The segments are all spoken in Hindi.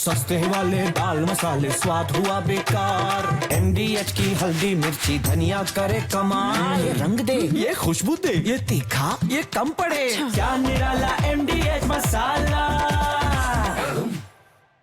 सस्ते वाले दाल मसाले स्वाद हुआ बेकार। MDH की हल्दी मिर्ची धनिया करे कमाल। ये रंग दे, ये खुशबू दे, ये तीखा, ये कम पड़े। क्या निराला MDH मसाला।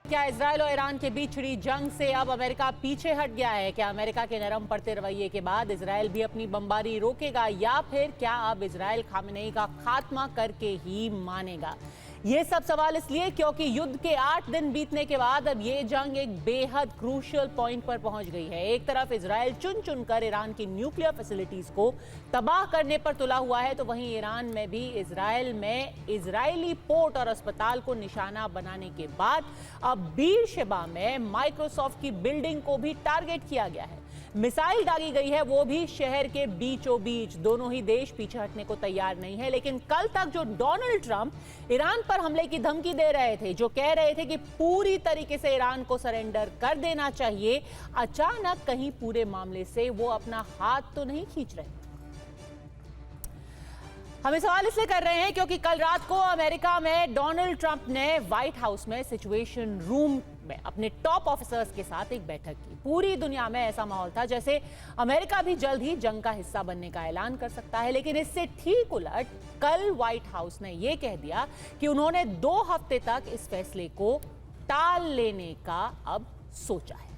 क्या इजराइल और ईरान के बीच छिड़ी जंग से अब अमेरिका पीछे हट गया है? क्या अमेरिका के नरम पड़ते रवैये के बाद इजराइल भी अपनी बमबारी रोकेगा, या फिर क्या अब इजराइल खामेनेई का खात्मा करके ही मानेगा? ये सब सवाल इसलिए क्योंकि युद्ध के 8 दिन बीतने के बाद अब ये जंग एक बेहद क्रूशियल पॉइंट पर पहुंच गई है। एक तरफ इजराइल चुन चुनकर ईरान की न्यूक्लियर फैसिलिटीज को तबाह करने पर तुला हुआ है, तो वहीं ईरान में भी इजराइल में इजरायली पोर्ट और अस्पताल को निशाना बनाने के बाद अब बीरशेबा में माइक्रोसॉफ्ट की बिल्डिंग को भी टारगेट किया गया है। मिसाइल दागी गई है, वो भी शहर के बीचों बीच। दोनों ही देश पीछे हटने को तैयार नहीं है, लेकिन कल तक जो डोनाल्ड ट्रंप ईरान पर हमले की धमकी दे रहे थे, जो कह रहे थे कि पूरी तरीके से ईरान को सरेंडर कर देना चाहिए, अचानक कहीं पूरे मामले से वो अपना हाथ तो नहीं खींच रहे। हम सवाल इसलिए कर रहे हैं क्योंकि कल रात को अमेरिका में डोनाल्ड ट्रंप ने व्हाइट हाउस में सिचुएशन रूम में अपने टॉप ऑफिसर्स के साथ एक बैठक की। पूरी दुनिया में ऐसा माहौल था जैसे अमेरिका भी जल्द ही जंग का हिस्सा बनने का ऐलान कर सकता है, लेकिन इससे ठीक उलट कल व्हाइट हाउस ने यह कह दिया कि उन्होंने 2 हफ्ते तक इस फैसले को टाल लेने का अब सोचा है।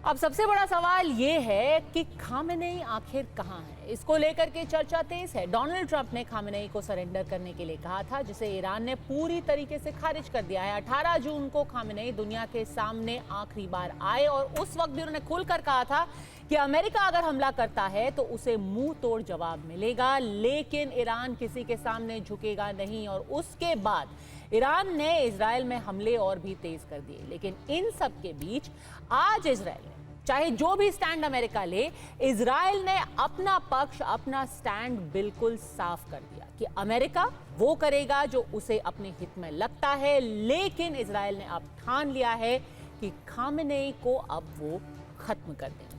अब सबसे बड़ा सवाल यह है कि खामेनेई आखिर कहां है? इसको लेकर के चर्चा तेज है। डोनाल्ड ट्रंप ने खामेनेई को सरेंडर करने के लिए कहा था, जिसे ईरान ने पूरी तरीके से खारिज कर दिया है। 18 जून को खामेनेई दुनिया के सामने आखिरी बार आए और उस वक्त भी उन्होंने खुलकर कहा था कि अमेरिका अगर हमला करता है तो उसे मुंह तोड़ जवाब मिलेगा, लेकिन ईरान किसी के सामने झुकेगा नहीं। और उसके बाद ईरान ने इजराइल में हमले और भी तेज कर दिए। लेकिन इन सब के बीच आज इजराइल चाहे जो भी स्टैंड अमेरिका ले, इजराइल ने अपना पक्ष, अपना स्टैंड बिल्कुल साफ कर दिया कि अमेरिका वो करेगा जो उसे अपने हित में लगता है, लेकिन इजराइल ने अब ठान लिया है कि खामेनेई को अब वो खत्म कर देंगे।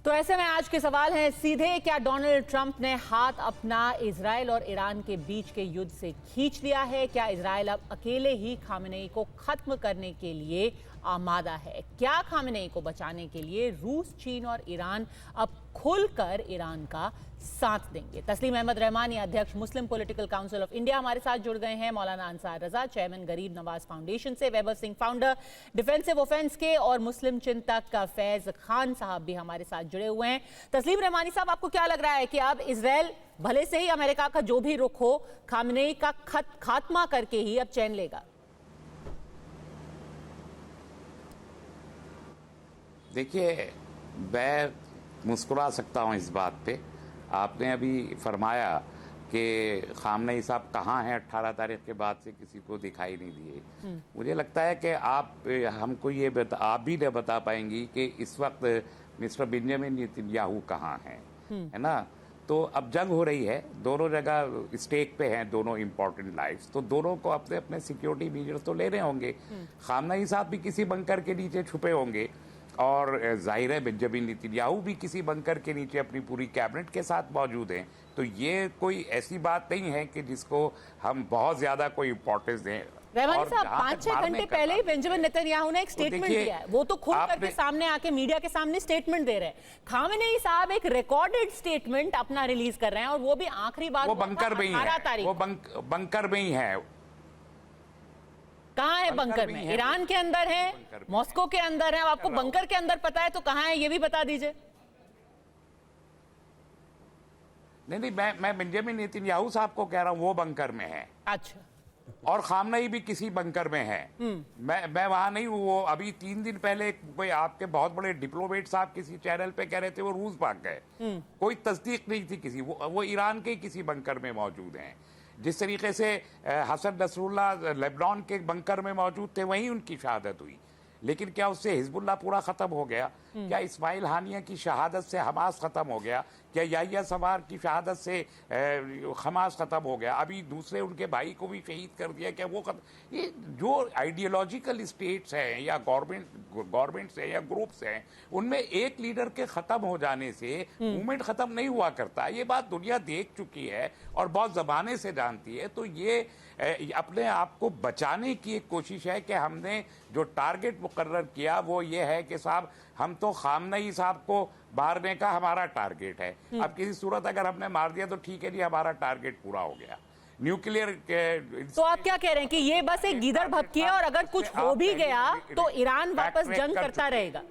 तो ऐसे में आज के सवाल हैं सीधे, क्या डोनाल्ड ट्रंप ने हाथ अपना इजराइल और ईरान के बीच के युद्ध से खींच लिया है? क्या इजराइल अब अकेले ही खामेनेई को खत्म करने के लिए आमादा है? क्या खामेनेई को बचाने के लिए रूस, चीन और ईरान अब खुलकर ईरान का साथ देंगे? तस्लीम अहमद रहमानी, अध्यक्ष मुस्लिम पॉलिटिकल काउंसिल ऑफ इंडिया, हमारे साथ जुड़ गए हैं। मौलाना अंसार रजा, चेयरमैन गरीब नवाज फाउंडेशन से, वैभव सिंह, फाउंडर डिफेंसिव ऑफेंस के, और मुस्लिम चिंतक का फैज खान साहब भी हमारे साथ जुड़े हुए हैं। तस्लीम रहमानी साहब, आपको क्या लग रहा है कि अब इजराइल भले से ही अमेरिका का जो भी रुख हो, खामेनेई का खात्मा करके ही अब चैन लेगा? देखिए, मैं मुस्कुरा सकता हूं इस बात पे। आपने अभी फरमाया कि खामनेई साहब कहाँ हैं, 18 तारीख के बाद से किसी को दिखाई नहीं दिए। मुझे लगता है कि हमको ये आप भी नहीं बता पाएंगी कि इस वक्त मिस्टर बेंजामिन नेतन्याहू कहाँ हैं, है ना? तो अब जंग हो रही है, दोनों जगह स्टेक पे हैं दोनों इम्पोर्टेंट लाइफ्स, तो दोनों को अपने अपने सिक्योरिटी मेजर्स तो लेने होंगे। खामनेई साहब भी किसी बंकर के नीचे छुपे होंगे, और जाहिर है बेंजामिन नेतन्याहू भी किसी बंकर के नीचे अपनी पूरी कैबिनेट के साथ मौजूद हैं। तो ये कोई ऐसी बात नहीं है कि जिसको हम बहुत ज्यादा कोई इंपॉर्टेंस दें। रहमानी साहब, 5-6 घंटे पहले ही बेंजामिन नेतन्याहू ने एक स्टेटमेंट दिया है। वो तो खुद करके सामने आके मीडिया के सामने स्टेटमेंट दे रहे हैं। खामेनेई साहब एक रिकॉर्डेड स्टेटमेंट अपना रिलीज कर रहे हैं, और वो भी आखिरी बार वो बंकर में ही है। वो बंकर में ही है। कहाँ है बंकर में? ईरान के अंदर है, मॉस्को के अंदर है। आपको बंकर के अंदर पता है तो कहाँ है, ये भी बता दीजिए। नहीं, मैं बेंजामिन नेतन्याहू साहब को कह रहा हूँ, वो बंकर में है। अच्छा। और खामनेई भी किसी बंकर में है। मैं वहां नहीं हूँ। वो अभी 3 दिन पहले कोई आपके बहुत बड़े डिप्लोमेट साहब किसी चैनल पे कह रहे थे वो रूस भाग गए। कोई तस्दीक नहीं थी किसी। वो ईरान के किसी बंकर में मौजूद हैं। जिस तरीके से हसन नसरुल्लाह लेबनान के बंकर में मौजूद थे, वहीं उनकी शहादत हुई। लेकिन क्या उससे हिजबुल्लाह पूरा खत्म हो गया? क्या इस्माइल हानिया की शहादत से हमास खत्म हो गया? क्या याहिया सवार की शहादत से हमास खत्म हो गया, अभी दूसरे उनके भाई को भी शहीद कर दिया, क्या वो खत्म? ये जो आइडियोलॉजिकल स्टेट्स हैं या गवर्नमेंट्स हैं या ग्रुप्स हैं, उनमें एक लीडर के खत्म हो जाने से मूवमेंट खत्म नहीं हुआ करता। ये बात दुनिया देख चुकी है और बहुत जमाने से जानती है। तो ये अपने आप को बचाने की एक कोशिश है कि हमने जो टारगेट मुकर्रर किया वो ये है कि साहब हम तो खामनेई साहब को मारने का हमारा टारगेट है। अब किसी सूरत अगर हमने मार दिया तो ठीक है जी, हमारा टारगेट पूरा हो गया। न्यूक्लियर तो आप क्या कह रहे हैं कि ये बस एक गीदड़ भपकी है और अगर कुछ हो भी गया तो ईरान वापस जंग करता रहेगा?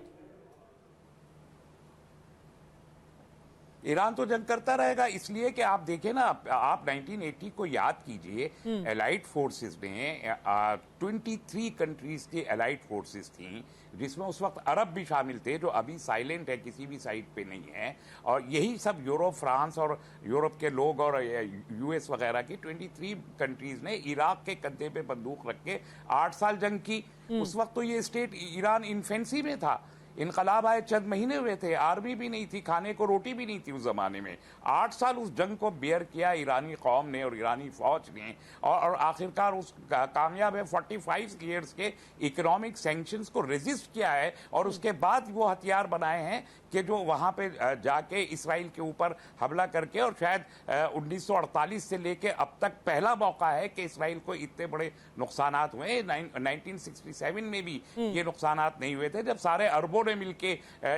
ईरान तो जंग करता रहेगा, इसलिए कि आप देखें ना, आप 1980 को याद कीजिए, एलाइड फोर्सेस में 23 कंट्रीज की एलाइड फोर्सेस थी, जिसमें उस वक्त अरब भी शामिल थे, जो अभी साइलेंट है, किसी भी साइड पे नहीं है। और यही सब यूरोप, फ्रांस और यूरोप के लोग और यूएस वगैरह की 23 कंट्रीज ने इराक के कंधे पे बंदूक रख के 8 साल जंग की। उस वक्त तो ये स्टेट ईरान इन्फेंसी में था, इनकलाब आए चंद महीने हुए थे, आर्मी भी नहीं थी, खाने को रोटी भी नहीं थी उस जमाने में। 8 साल उस जंग को बेयर किया ईरानी कौम ने और ईरानी फौज ने, और आखिरकार उस कामयाब है 45 ईयर्स के इकोनॉमिक सैंक्शंस को रेजिस्ट किया है। और उसके बाद वो हथियार बनाए हैं कि जो वहां पे जाके इसराइल के ऊपर हमला करके, और शायद 1948 से लेके अब तक पहला मौका है कि इसराइल को इतने बड़े नुकसानात हुए। 1967 में भी ये नुकसानात नहीं हुए थे, जब सारे अरबों ने मिलके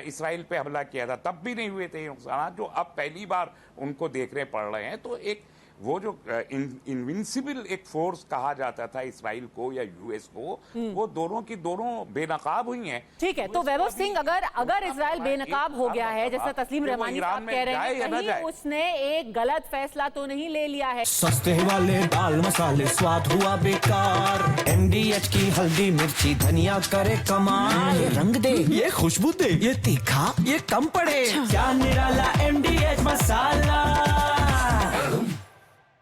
इसराइल पे हमला किया था, तब भी नहीं हुए थे ये नुकसानात, जो अब पहली बार उनको देखने पड़ रहे हैं। तो एक वो जो इनविंसिबल एक फोर्स कहा जाता था इसराइल को या यूएस को, वो दोनों की दोनों बेनकाब हुई हैं। ठीक है, तो वैभव सिंह, अगर इसराइल बेनकाब हो गया है, जैसे तस्लीम रहमानी साहब कह रहे हैं, कहीं उसने एक गलत फैसला तो नहीं ले लिया है? सस्ते वाले दाल मसाले स्वाद हुआ बेकार, MDH की हल्दी मिर्ची धनिया करे कमाल, ये रंग दे, ये खुशबू दे, ये तीखा, ये कम पड़े, क्या निराला MDH मसाला।